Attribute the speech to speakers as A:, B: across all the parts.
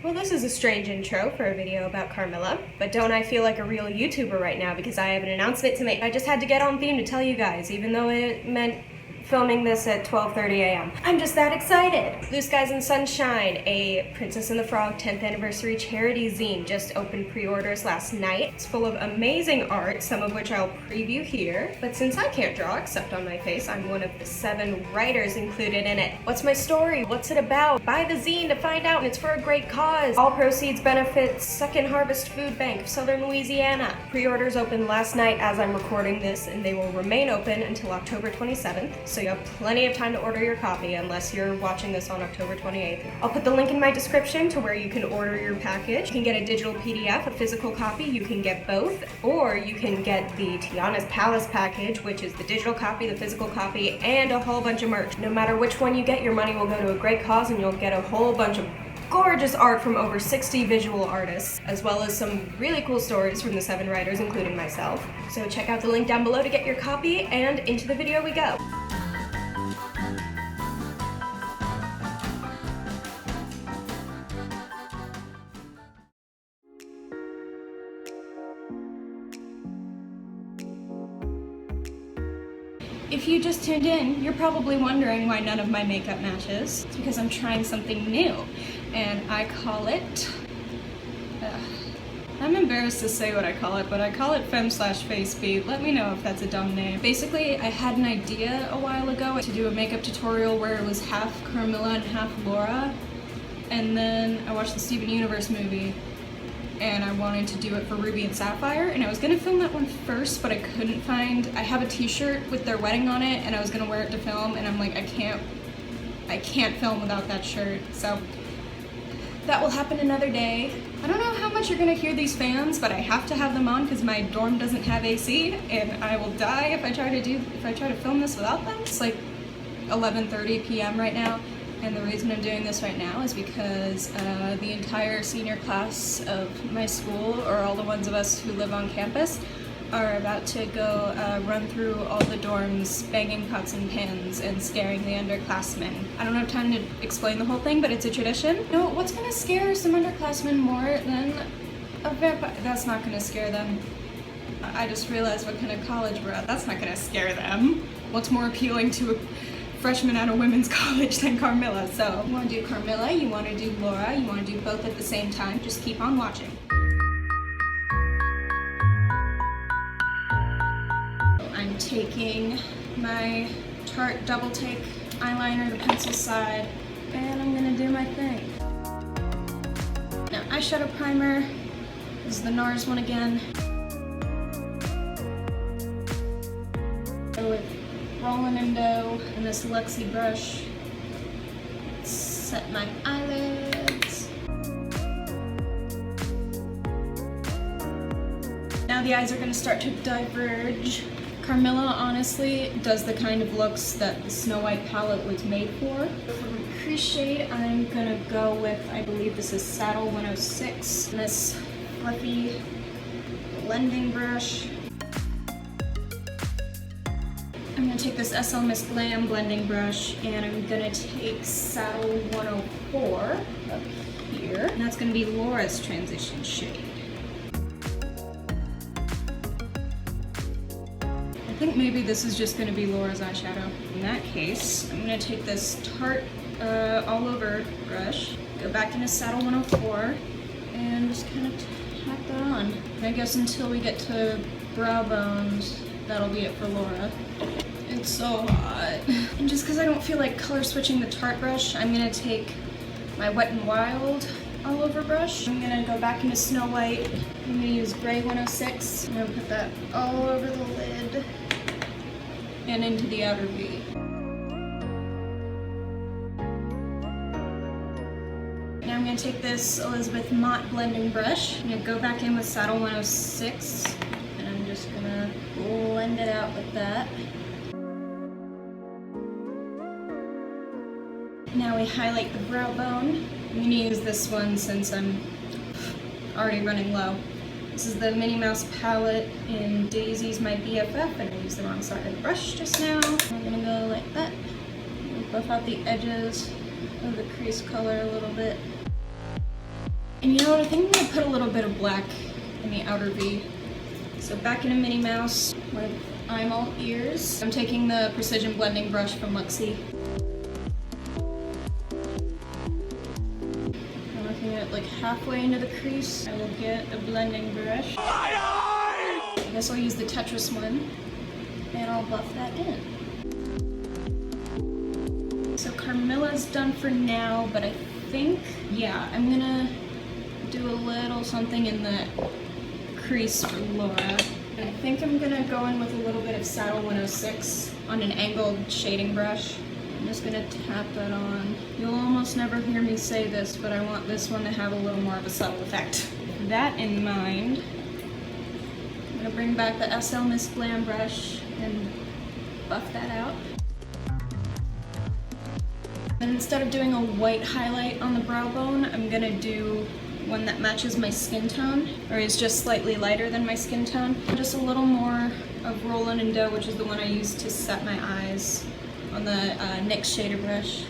A: Well, this is a strange intro for a video about Carmilla, but don't I feel like a real YouTuber right now because I have an announcement to make. I just had to get on theme to tell you guys, even though it meant filming this at 12:30 a.m. I'm just that excited! Blue Skies and Sunshine, a Princess and the Frog 10th anniversary charity zine, just opened pre-orders last night. It's full of amazing art, some of which I'll preview here. But since I can't draw except on my face, I'm one of the 7 writers included in it. What's my story? What's it about? Buy the zine to find out, and it's for a great cause. All proceeds benefit Second Harvest Food Bank of Southern Louisiana. Pre-orders opened last night as I'm recording this, and they will remain open until October 27th. So you have plenty of time to order your copy unless you're watching this on October 28th. I'll put the link in my description to where you can order your package. You can get a digital PDF, a physical copy, you can get both, or you can get the Tiana's Palace package, which is the digital copy, the physical copy, and a whole bunch of merch. No matter which one you get, your money will go to a great cause and you'll get a whole bunch of gorgeous art from over 60 visual artists, as well as some really cool stories from the 7 writers, including myself. So check out the link down below to get your copy, and into the video we go. If you just tuned in, you're probably wondering why none of my makeup matches. It's because I'm trying something new, and I call it... I'm embarrassed to say what I call it, but I call it Femslash Face Beat. Let me know if that's a dumb name. Basically, I had an idea a while ago to do a makeup tutorial where it was half Carmilla and half Laura, and then I watched the Steven Universe movie, and I wanted to do it for Ruby and Sapphire, and I was gonna film that one first, but I couldn't find... I have a t-shirt with their wedding on it, and I was gonna wear it to film, and I'm like, I can't film without that shirt, so that will happen another day. I don't know how much you're gonna hear these fans, but I have to have them on because my dorm doesn't have AC, and I will die if I try to film this without them. It's like 11:30 p.m. right now. And the reason I'm doing this right now is because the entire senior class of my school, or all the ones of us who live on campus, are about to go run through all the dorms, banging pots and pans and scaring the underclassmen. I don't have time to explain the whole thing, but it's a tradition. You know, what's gonna scare some underclassmen more than a vampire? That's not gonna scare them. I just realized what kind of college we're at. That's not gonna scare them. What's more appealing to a freshman at a women's college than Carmilla? So you want to do Carmilla, you want to do Laura, you want to do both at the same time, just keep on watching. I'm taking my Tarte Double Take eyeliner, the pencil side, and I'm gonna do my thing. Now, eyeshadow primer, this is the NARS one again. Go with Rollin' and Dough and this Luxie brush. Set my eyelids. Now the eyes are going to start to diverge. Carmilla honestly does the kind of looks that the Snow White palette was made for. For my crease shade, I'm going to go with, I believe this is Saddle 106. And this fluffy blending brush. I'm going to take this SL Miss Glam blending brush, and I'm going to take Saddle 104 up here, and that's going to be Laura's transition shade. I think maybe this is just going to be Laura's eyeshadow. In that case, I'm going to take this Tarte All Over brush, go back into Saddle 104, and just kind of tack that on. And I guess until we get to brow bones, that'll be it for Laura. It's so hot. And just because I don't feel like color switching the Tarte brush, I'm going to take my Wet n Wild All Over brush. I'm going to go back into Snow White. I'm going to use Gray 106. I'm going to put that all over the lid and into the outer V. Now I'm going to take this Elizabeth Mott blending brush. I'm going to go back in with Saddle 106, and I'm just going to blend it out with that. Now we highlight the brow bone. I'm going to use this one since I'm already running low. This is the Minnie Mouse palette in Daisy's My BFF, and I used the wrong side of the brush just now. I'm going to go like that. Buff out the edges of the crease color a little bit. And you know what, I think I'm gonna put a little bit of black in the outer V. So back in a Minnie Mouse with I'm all ears. I'm taking the precision blending brush from Luxie. I'm looking at like halfway into the crease. I will get a blending brush. I guess I'll use the Tetris one and I'll buff that in. So Carmilla's done for now, but I think, yeah, I'm gonna do a little something in the crease for Laura. And I think I'm gonna go in with a little bit of Saddle 106 on an angled shading brush. I'm just gonna tap that on. You'll almost never hear me say this, but I want this one to have a little more of a subtle effect. With that in mind, I'm gonna bring back the SL Miss Glam brush and buff that out. And instead of doing a white highlight on the brow bone, I'm gonna do one that matches my skin tone, or is just slightly lighter than my skin tone. Just a little more of Rollin' and Dough, which is the one I use to set my eyes, on the NYX shader brush.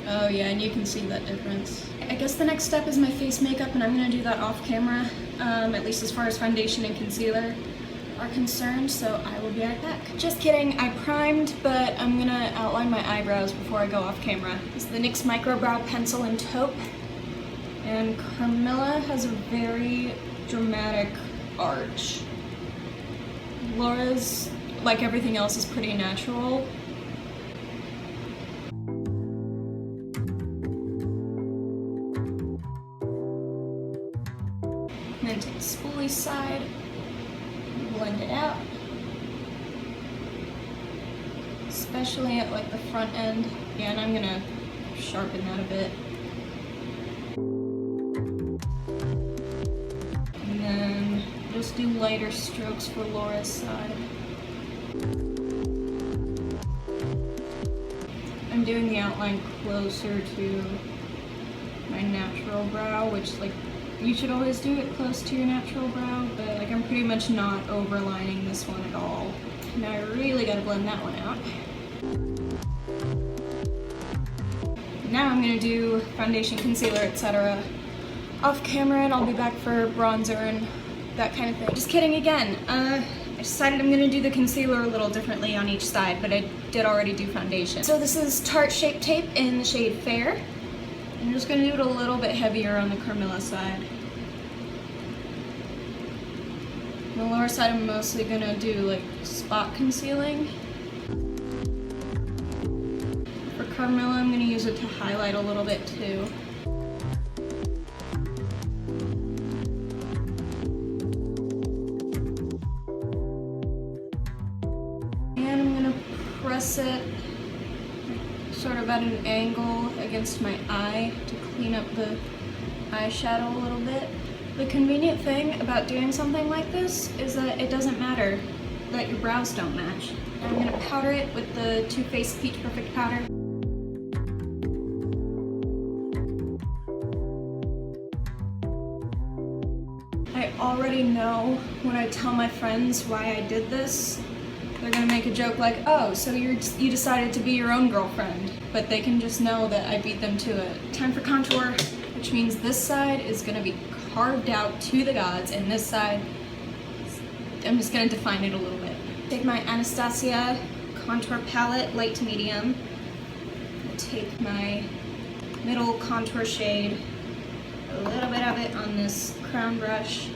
A: Oh yeah, and you can see that difference. I guess the next step is my face makeup, and I'm gonna do that off camera, at least as far as foundation and concealer are concerned, so I will be right back. Just kidding, I primed, but I'm gonna outline my eyebrows before I go off camera. This is the NYX Micro Brow Pencil in Taupe, and Carmilla has a very dramatic arch. Laura's, like everything else, is pretty natural. And then take the spoolie side, blend it out, especially at like the front end. Yeah, and I'm gonna sharpen that a bit. And then just do lighter strokes for Laura's side. I'm doing the outline closer to my natural brow, which like you should always do it close to your natural brow, but like I'm pretty much not overlining this one at all. Now I really gotta blend that one out. Now I'm gonna do foundation, concealer, etc. off camera, and I'll be back for bronzer and that kind of thing. Just kidding again. I decided I'm gonna do the concealer a little differently on each side, but I did already do foundation. So this is Tarte Shape Tape in the shade Fair. I'm just gonna do it a little bit heavier on the Carmilla side. On the lower side, I'm mostly gonna do like spot concealing. For Carmilla, I'm gonna use it to highlight a little bit too. And I'm gonna press it sort of at an angle against my eye to clean up the eyeshadow a little bit. The convenient thing about doing something like this is that it doesn't matter that your brows don't match. I'm gonna powder it with the Too Faced Peach Perfect powder. I already know when I tell my friends why I did this, they're gonna make a joke like, oh, so you decided to be your own girlfriend, but they can just know that I beat them to it. Time for contour, which means this side is gonna be carved out to the gods, and this side, I'm just gonna define it a little bit. Take my Anastasia contour palette, light to medium, take my middle contour shade, a little bit of it on this crown brush,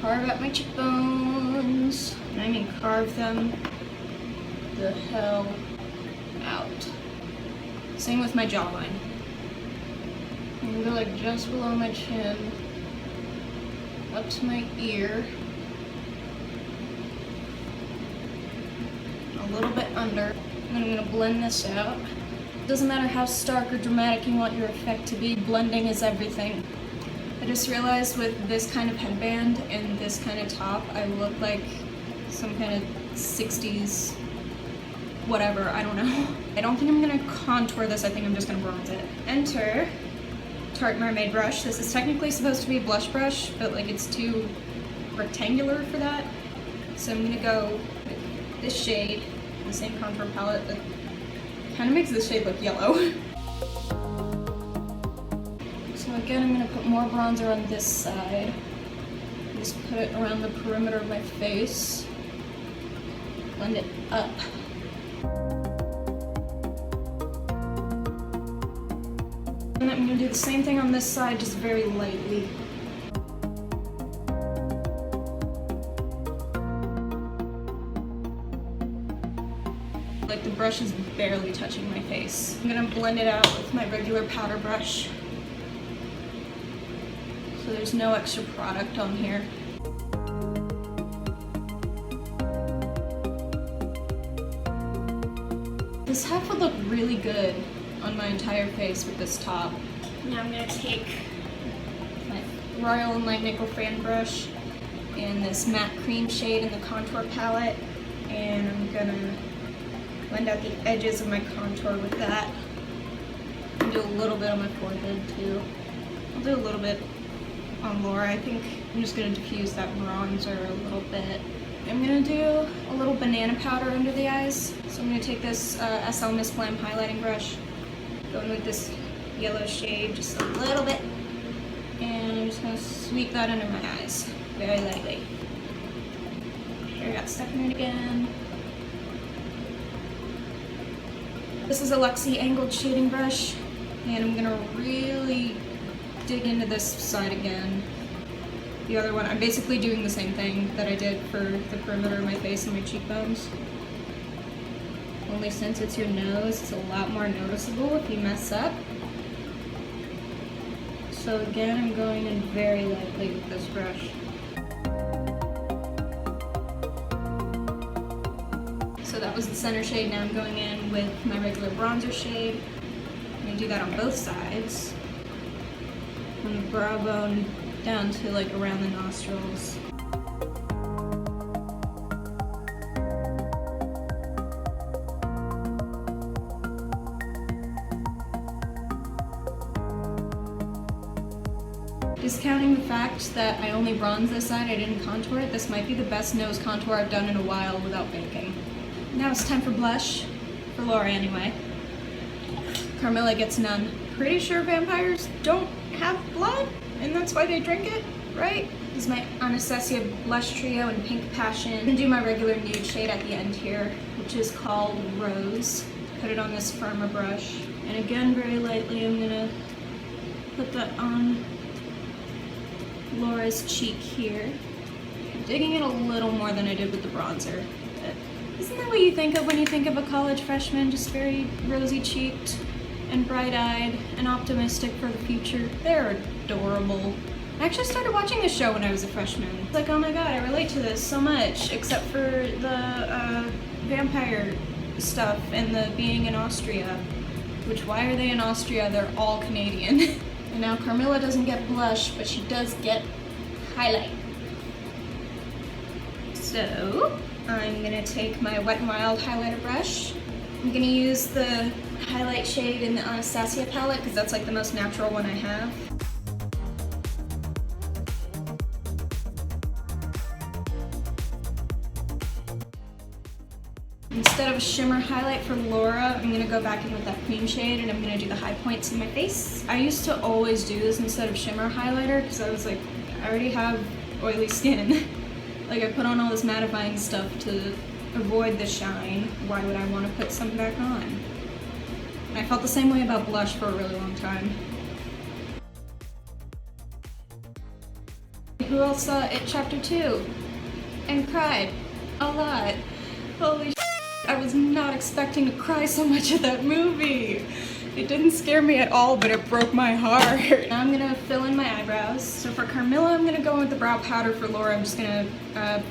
A: carve out my cheekbones, and I mean carve them the hell out. Same with my jawline. I'm gonna go like just below my chin, up to my ear, a little bit under, and then I'm gonna blend this out. Doesn't matter how stark or dramatic you want your effect to be, blending is everything. I just realized with this kind of headband and this kind of top, I look like some kind of 60s whatever, I don't know. I don't think I'm gonna contour this, I think I'm just gonna bronze it. Enter Tarte Mermaid brush. This is technically supposed to be a blush brush, but like it's too rectangular for that. So I'm gonna go with this shade, the same contour palette that kind of makes this shade look yellow. again, I'm gonna put more bronzer on this side. Just put it around the perimeter of my face. Blend it up. And I'm gonna do the same thing on this side, just very lightly. Like the brush is barely touching my face. I'm gonna blend it out with my regular powder brush, so there's no extra product on here. This half would look really good on my entire face with this top. Now I'm gonna take my Royal and Light Nickel fan brush and this matte cream shade in the contour palette, and I'm gonna blend out the edges of my contour with that. I'll do a little bit on my forehead too. I'll do a little bit on Laura. I think I'm just gonna diffuse that bronzer a little bit. I'm gonna do a little banana powder under the eyes. So I'm gonna take this SL Miss Glam highlighting brush, go in with this yellow shade just a little bit, and I'm just gonna sweep that under my eyes very lightly. Hair got stuck in it again. This is a Luxie angled shading brush, and I'm gonna really dig into this side again. The other one, I'm basically doing the same thing that I did for the perimeter of my face and my cheekbones. Only since it's your nose, it's a lot more noticeable if you mess up. So again, I'm going in very lightly with this brush. So that was the center shade. Now I'm going in with my regular bronzer shade. I'm gonna do that on both sides. From the brow bone down to like around the nostrils. Discounting the fact that I only bronzed this side, I didn't contour it, this might be the best nose contour I've done in a while without baking. Now it's time for blush, for Laura anyway. Carmilla gets none. Pretty sure vampires don't have blood, and that's why they drink it, right? This is my Anastasia blush trio in Pink Passion. I'm gonna do my regular nude shade at the end here, which is called Rose. Put it on this firmer brush. And again, very lightly, I'm gonna put that on Laura's cheek here. I'm digging it a little more than I did with the bronzer. But isn't that what you think of when you think of a college freshman? Just very rosy-cheeked and bright-eyed and optimistic for the future. They're adorable. I actually started watching this show when I was a freshman. It's like, oh my god, I relate to this so much, except for the vampire stuff and the being in Austria. Which, why are they in Austria? They're all Canadian. And now Carmilla doesn't get blush, but she does get highlight. So, I'm gonna take my Wet n Wild highlighter brush. I'm gonna use the highlight shade in the Anastasia palette, because that's like the most natural one I have. Instead of a shimmer highlight for Laura, I'm gonna go back in with that cream shade, and I'm gonna do the high points in my face. I used to always do this instead of shimmer highlighter, because I was like, I already have oily skin. Like, I put on all this mattifying stuff to avoid the shine. Why would I want to put some back on? And I felt the same way about blush for a really long time. Who else saw It Chapter 2 and cried a lot? Holy shit. I was not expecting to cry so much at that movie. It didn't scare me at all, but it broke my heart. Now I'm gonna fill in my eyebrows. So for Carmilla, I'm gonna go with the brow powder. For Laura, I'm just gonna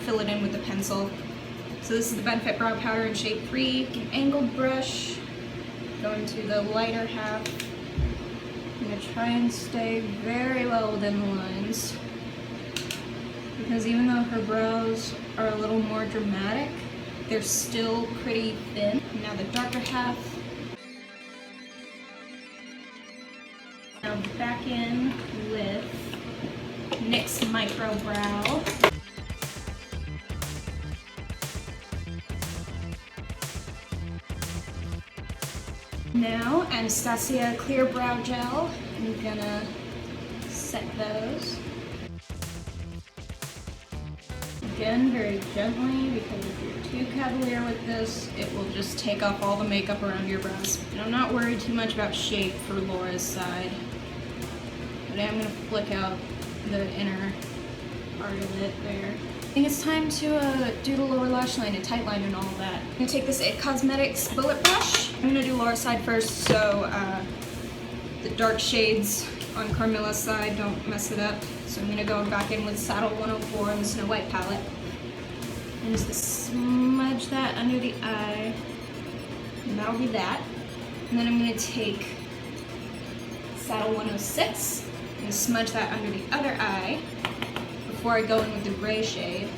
A: fill it in with the pencil. So this is the Benefit Brow Powder in shade 3. An angled brush, go into the lighter half. I'm gonna try and stay very well within the lines, because even though her brows are a little more dramatic, they're still pretty thin. Now the darker half. Now back in with NYX Micro Brow. Now Anastasia Clear Brow Gel. I'm gonna set those. Again, very gently, because if you're too cavalier with this, it will just take off all the makeup around your brows. And I'm not worried too much about shape for Laura's side, but I am going to flick out the inner part of it there. I think it's time to do the lower lash line and tight line and all of that. I'm going to take this IT Cosmetics bullet brush. I'm going to do Laura's side first, so the dark shades on Carmilla's side don't mess it up. So I'm going to go back in with Saddle 104 on the Snow White palette. And just smudge that under the eye. And that'll be that. And then I'm going to take Saddle 106 and smudge that under the other eye before I go in with the gray shade.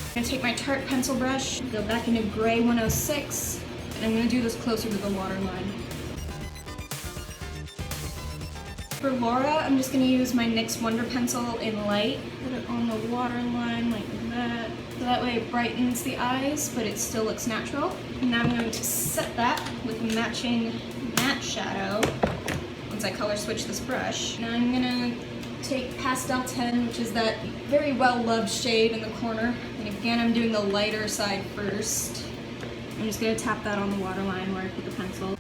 A: I'm going to take my Tarte pencil brush, go back into Gray 106, and I'm going to do this closer to the waterline. For Laura, I'm just going to use my NYX Wonder Pencil in light, put it on the waterline like that. So that way it brightens the eyes, but it still looks natural. And now I'm going to set that with a matching matte shadow once I color switch this brush. Now I'm going to take Pastel 10, which is that very well-loved shade in the corner. And again, I'm doing the lighter side first. I'm just going to tap that on the waterline where I put the pencil.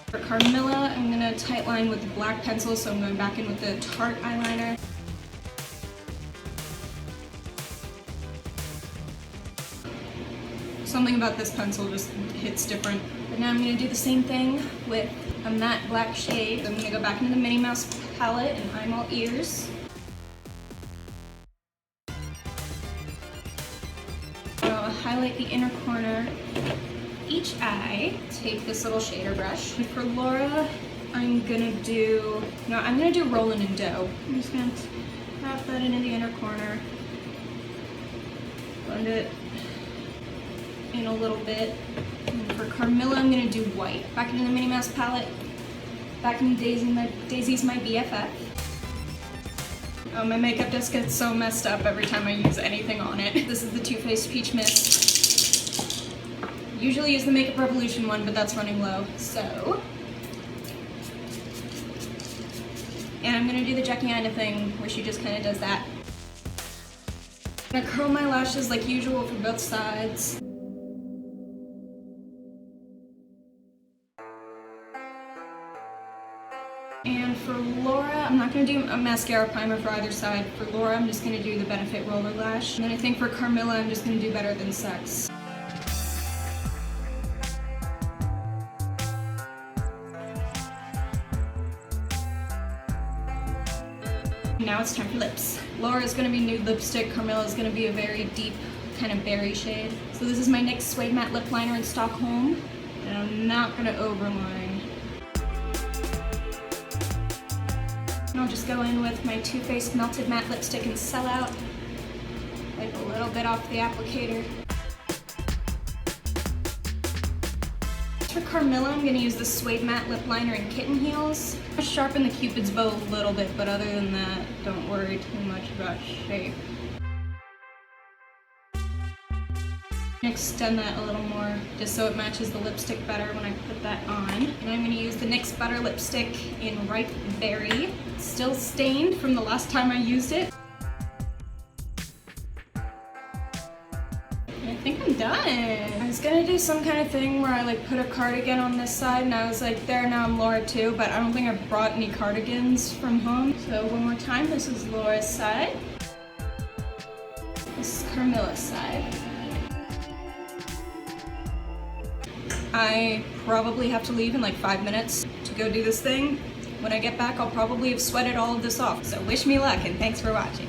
A: For Carmilla, I'm going to tightline with the black pencil, so I'm going back in with the Tarte eyeliner. Something about this pencil just hits different. But now I'm going to do the same thing with a matte black shade. I'm going to go back into the Minnie Mouse palette and I'm all ears. I'll highlight the inner corner each eye. Take this little shader brush. And for Laura, I'm going to do Rollin' and Dough. I'm just going to tap that into the inner corner. Blend it in a little bit. And for Carmilla, I'm going to do white. Back into the Minnie Mouse palette. Back into Daisy's My BFF. Oh, my makeup just gets so messed up every time I use anything on it. This is the Too Faced Peach Mist. Usually use the Makeup Revolution one, but that's running low, so. And I'm going to do the Jackie Aina thing, where she just kind of does that. I'm going to curl my lashes like usual for both sides. And for Laura, I'm not going to do a mascara primer for either side. For Laura, I'm just going to do the Benefit Roller Lash. And then I think for Carmilla, I'm just going to do Better Than Sex. Now it's time for lips. Laura's going to be nude lipstick. Carmilla's going to be a very deep kind of berry shade. So this is my NYX Suede Matte Lip Liner in Stockholm. And I'm not going to overline. And I'll just go in with my Too Faced Melted Matte Lipstick in Sellout. Wipe a little bit off the applicator. For Carmilla, I'm going to use the Suede Matte Lip Liner in Kitten Heels. I'll sharpen the Cupid's bow a little bit, but other than that, don't worry too much about shape. Extend that a little more, just so it matches the lipstick better when I put that on. And I'm going to use the NYX Butter Lipstick in Ripe Berry. It's still stained from the last time I used it. I think I'm done. I was gonna do some kind of thing where I like put a cardigan on this side and I was like, there, now I'm Laura too, but I don't think I brought any cardigans from home. So one more time, this is Laura's side. This is Carmilla's side. I probably have to leave in like 5 minutes to go do this thing. When I get back, I'll probably have sweated all of this off. So wish me luck and thanks for watching.